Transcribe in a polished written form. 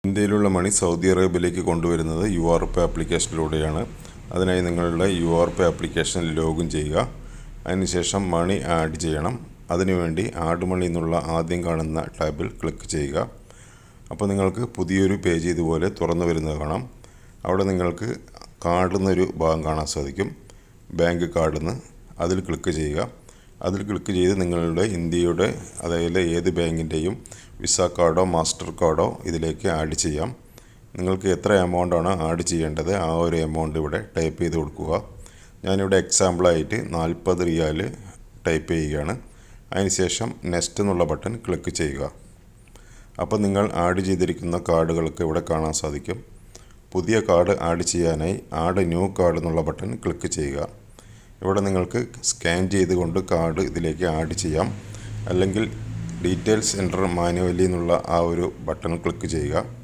ഇന്ത്യയിലുള്ള മണി സൗദി അറേബ്യയിലേക്ക് കൊണ്ടുവരുന്നത് URP ആപ്ലിക്കേഷനിലൂടെയാണ്. അതിനായി നിങ്ങളുടെ URP ആപ്ലിക്കേഷനിൽ ലോഗിൻ ചെയ്യുക. അതിനുശേഷം മണി ആഡ് ചെയ്യണം. അതിനുവേണ്ടി ആഡ് മണി എന്നുള്ള ആദ്യം കാണുന്ന ടാബിൽ ക്ലിക്ക് ചെയ്യുക. അപ്പോൾ നിങ്ങൾക്ക് പുതിയൊരു പേജ് ഇതുപോലെ തുറന്നു വരുന്നത് കാണാം. അവിടെ നിങ്ങൾക്ക് കാർഡ് എന്നൊരു ഭാഗം കാണാൻ സാധിക്കും. ബാങ്ക് കാർഡ് എന്ന് അതിൽ ക്ലിക്ക് ചെയ്യുക. അതിൽ ക്ലിക്ക് ചെയ്ത് നിങ്ങളുടെ ഇന്ത്യയുടെ അതായത് ഏത് ബാങ്കിൻ്റെയും വിസ കാർഡോ മാസ്റ്റർ കാർഡോ ഇതിലേക്ക് ആഡ് ചെയ്യാം. നിങ്ങൾക്ക് എത്ര എമൗണ്ടാണ് ആഡ് ചെയ്യേണ്ടത് ആ ഒരു എമൗണ്ട് ഇവിടെ ടൈപ്പ് ചെയ്ത് കൊടുക്കുക. ഞാനിവിടെ എക്സാമ്പിളായിട്ട് 40 റിയാൽ ടൈപ്പ് ചെയ്യുകയാണ്. അതിനുശേഷം നെക്സ്റ്റ് എന്നുള്ള ബട്ടൺ ക്ലിക്ക് ചെയ്യുക. അപ്പോൾ നിങ്ങൾ ആഡ് ചെയ്തിരിക്കുന്ന കാർഡുകൾക്ക് ഇവിടെ കാണാൻ സാധിക്കും. പുതിയ കാർഡ് ആഡ് ചെയ്യാനായി ആഡ് ന്യൂ കാർഡ് എന്നുള്ള ബട്ടൺ ക്ലിക്ക് ചെയ്യുക. ഇവിടെ നിങ്ങൾക്ക് സ്കാൻ ചെയ്തുകൊണ്ട് കാർഡ് ഇതിലേക്ക് ആഡ് ചെയ്യാം. അല്ലെങ്കിൽ ഡീറ്റെയിൽസ് എൻ്റർ മാനുവലി എന്നുള്ള ആ ഒരു ബട്ടൺ ക്ലിക്ക് ചെയ്യുക.